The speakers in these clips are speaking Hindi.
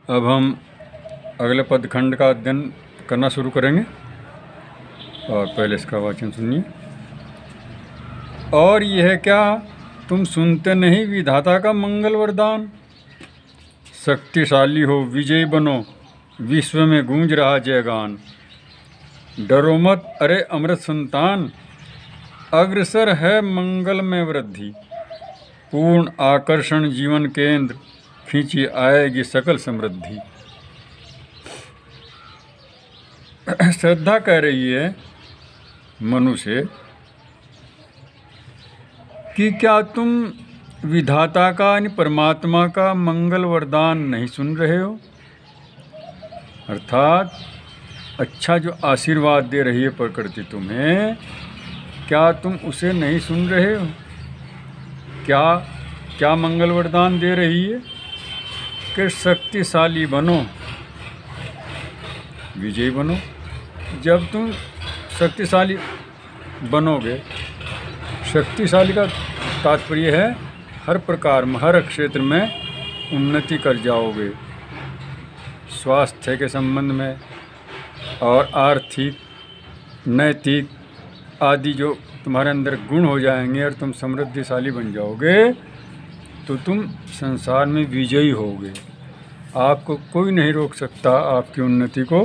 अब हम अगले पदखंड का अध्ययन करना शुरू करेंगे और पहले इसका वाचन सुनिए। और यह क्या तुम सुनते नहीं विधाता का मंगल वरदान। शक्तिशाली हो विजयी बनो, विश्व में गूंज रहा जयगान। डरो मत अरे अमृत संतान, अग्रसर है मंगल में वृद्धि। पूर्ण आकर्षण जीवन केंद्र, खींची आएगी सकल समृद्धि। श्रद्धा कह रही है मनु से कि क्या तुम विधाता का यानी परमात्मा का मंगल वरदान नहीं सुन रहे हो। अर्थात अच्छा जो आशीर्वाद दे रही है प्रकृति तुम्हें, क्या तुम उसे नहीं सुन रहे हो। क्या क्या मंगल वरदान दे रही है कि शक्तिशाली बनो, विजयी बनो। जब तुम शक्तिशाली बनोगे, शक्तिशाली का तात्पर्य है हर प्रकार में हर क्षेत्र में उन्नति कर जाओगे। स्वास्थ्य के संबंध में और आर्थिक, नैतिक आदि जो तुम्हारे अंदर गुण हो जाएंगे और तुम समृद्धिशाली बन जाओगे तो तुम संसार में विजयी होगे। आपको कोई नहीं रोक सकता आपकी उन्नति को।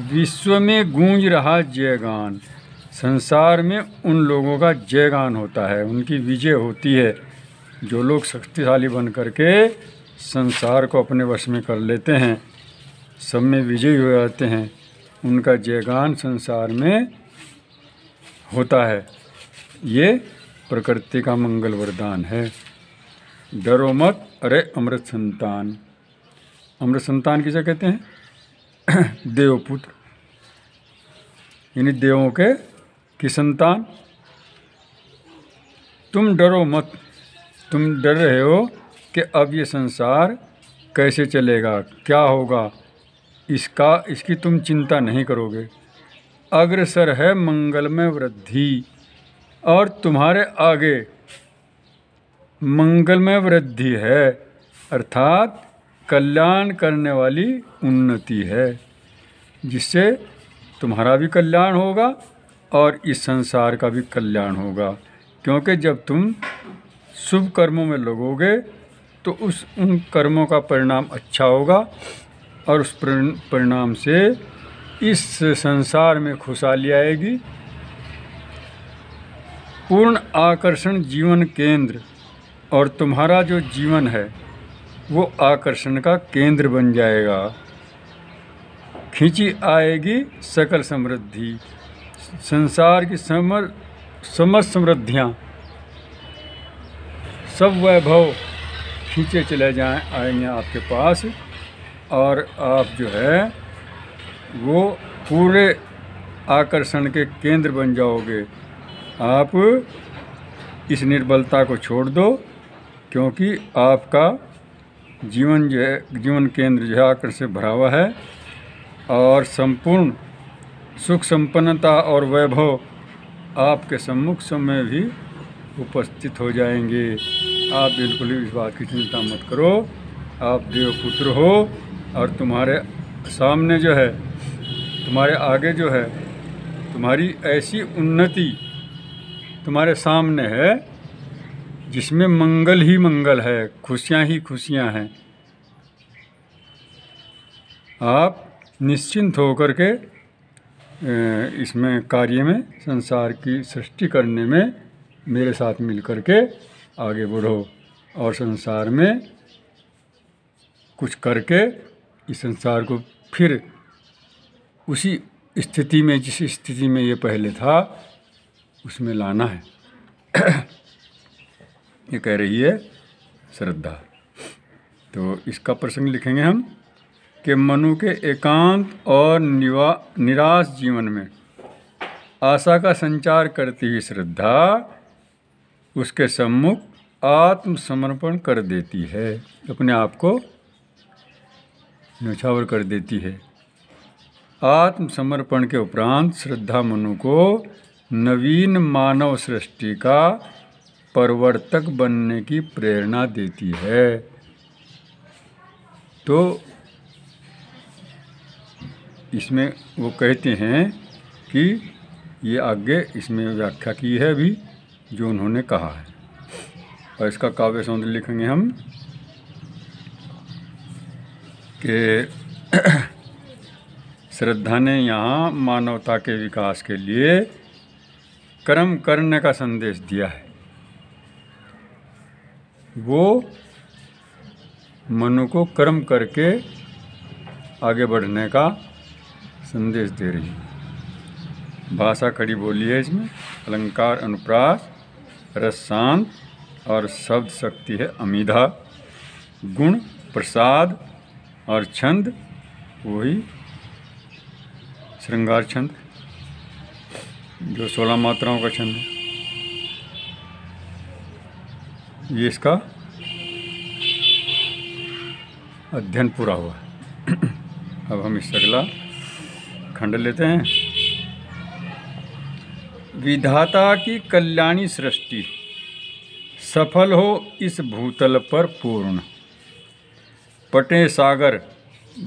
विश्व में गूंज रहा जयगान, संसार में उन लोगों का जयगान होता है, उनकी विजय होती है। जो लोग शक्तिशाली बन करके संसार को अपने वश में कर लेते हैं, सब में विजयी हो जाते हैं, उनका जयगान संसार में होता है। ये प्रकृति का मंगल वरदान है। डरो मत अरे अमृत संतान। अमृत संतान किसे कहते हैं? देवपुत्र, यानी देवों के की संतान। तुम डरो मत, तुम डर रहे हो कि अब ये संसार कैसे चलेगा, क्या होगा, इसकी तुम चिंता नहीं करोगे। अग्रसर है मंगल में वृद्धि, और तुम्हारे आगे मंगल में वृद्धि है, अर्थात कल्याण करने वाली उन्नति है, जिससे तुम्हारा भी कल्याण होगा और इस संसार का भी कल्याण होगा। क्योंकि जब तुम शुभ कर्मों में लगोगे तो उन कर्मों का परिणाम अच्छा होगा और उस परिणाम से इस संसार में खुशहाली आएगी। पूर्ण आकर्षण जीवन केंद्र, और तुम्हारा जो जीवन है वो आकर्षण का केंद्र बन जाएगा। खींची आएगी सकल समृद्धि, संसार की समस्त समृद्धियाँ, सब वैभव खींचे चले आएंगे आपके पास, और आप जो है वो पूरे आकर्षण के केंद्र बन जाओगे। आप इस निर्बलता को छोड़ दो, क्योंकि आपका जीवन जो है, जीवन केंद्र जो है आकर्षण से भरा हुआ है, और संपूर्ण सुख संपन्नता और वैभव आपके सम्मुख समय भी उपस्थित हो जाएंगे। आप बिल्कुल भी इस बात की चिंता मत करो। आप देवपुत्र हो और तुम्हारे सामने जो है, तुम्हारे आगे जो है, तुम्हारी ऐसी उन्नति तुम्हारे सामने है जिसमें मंगल ही मंगल है, खुशियाँ ही खुशियाँ हैं। आप निश्चिंत होकर के इसमें कार्य में, संसार की सृष्टि करने में मेरे साथ मिल कर के आगे बढ़ो और संसार में कुछ करके इस संसार को फिर उसी स्थिति में, जिस स्थिति में ये पहले था, उसमें लाना है। ये कह रही है श्रद्धा। तो इसका प्रसंग लिखेंगे हम कि मनु के एकांत और निराश जीवन में आशा का संचार करती हुई श्रद्धा उसके सम्मुख आत्मसमर्पण कर देती है, अपने आप को न्यौछावर कर देती है। आत्मसमर्पण के उपरांत श्रद्धा मनु को नवीन मानव सृष्टि का प्रवर्तक बनने की प्रेरणा देती है। तो इसमें वो कहते हैं कि ये आगे इसमें व्याख्या की है भी जो उन्होंने कहा है, और इसका काव्य सौंदर्य लिखेंगे हम कि श्रद्धा ने यहाँ मानवता के विकास के लिए कर्म करने का संदेश दिया है। वो मनु को कर्म करके आगे बढ़ने का संदेश दे रही है। भाषा खड़ी बोली है इसमें, अलंकार अनुप्रास, रस शांत और शब्द शक्ति है अमीधा, गुण प्रसाद और छंद वही श्रृंगार छंद जो 16 मात्राओं का छंद है। ये इसका अध्ययन पूरा हुआ। अब हम इस अगला खंड लेते हैं। विधाता की कल्याणी सृष्टि सफल हो इस भूतल पर पूर्ण, पटे सागर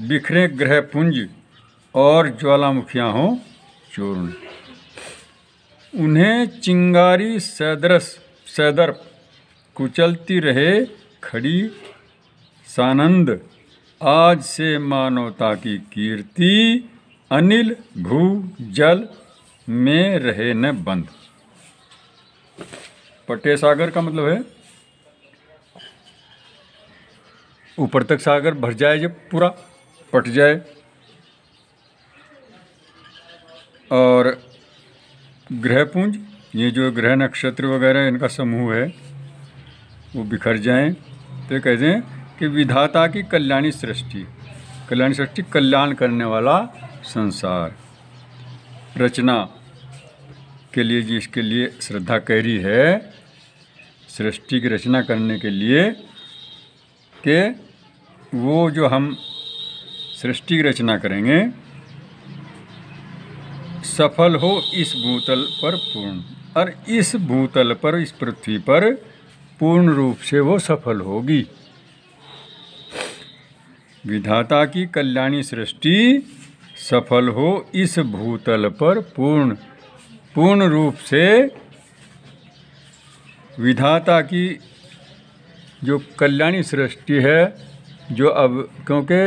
बिखरे ग्रह पुंज और ज्वालामुखियाँ हो चूर्ण। उन्हें चिंगारी सैदर कुचलती रहे खड़ी सानंद, आज से मानवता की कीर्ति अनिल भू जल में रहे न बंद। पटे सागर का मतलब है ऊपर तक सागर भर जाए, जब पूरा पट जाए, और ग्रहपुंज ये जो ग्रह नक्षत्र वगैरह इनका समूह है वो बिखर जाएं। तो कहते हैं कि विधाता की कल्याणी सृष्टि, कल्याणी सृष्टि कल्याण करने वाला संसार रचना के लिए जिसके लिए श्रद्धा कह रही है, सृष्टि की रचना करने के लिए कि वो जो हम सृष्टि की रचना करेंगे सफल हो इस भूतल पर पूर्ण, और इस भूतल पर, इस पृथ्वी पर पूर्ण रूप से वो सफल होगी। विधाता की कल्याणी सृष्टि सफल हो इस भूतल पर पूर्ण रूप से। विधाता की जो कल्याणी सृष्टि है, जो अब क्योंकि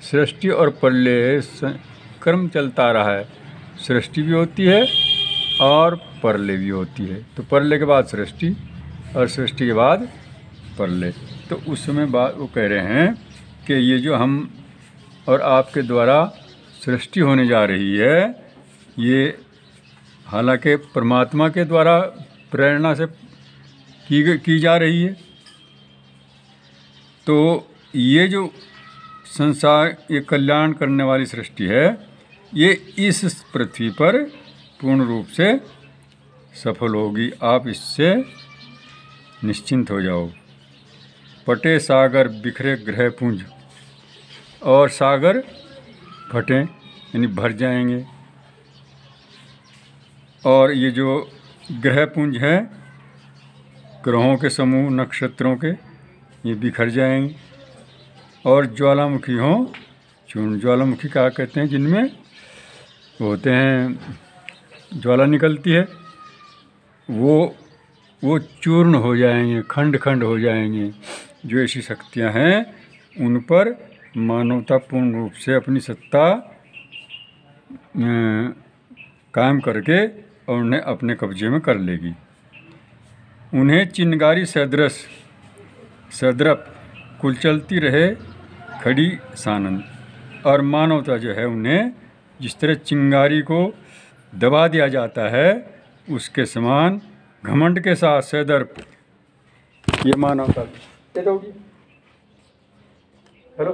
सृष्टि और प्रलय क्रम चलता रहा है, सृष्टि भी होती है और प्रलय भी होती है। तो प्रलय के बाद सृष्टि और सृष्टि के बाद प्रलय। तो उस समय बाद वो कह रहे हैं कि ये जो हम और आपके द्वारा सृष्टि होने जा रही है, ये हालांकि परमात्मा के द्वारा प्रेरणा से की जा रही है। तो ये जो संसार, ये कल्याण करने वाली सृष्टि है, ये इस पृथ्वी पर पूर्ण रूप से सफल होगी। आप इससे निश्चिंत हो जाओ। पटे सागर बिखरे ग्रह पुंज, और सागर फटे यानी भर जाएंगे, और ये जो ग्रह पुंज है, ग्रहों के समूह नक्षत्रों के, ये बिखर जाएंगे, और ज्वालामुखी हों चूर्ण। ज्वालामुखी क्या कहते हैं, जिनमें होते हैं ज्वाला निकलती है, वो चूर्ण हो जाएंगे, खंड खंड हो जाएंगे। जो ऐसी शक्तियां हैं उन पर मानवता पूर्ण रूप से अपनी सत्ता कायम करके और उन्हें अपने कब्जे में कर लेगी। उन्हें चिंगारी सदरप कुचलती रहे खड़ी सानंद, और मानवता जो है उन्हें जिस तरह चिंगारी को दबा दिया जाता है उसके समान घमंड के साथ सदर्प ये मानवता। हेलो।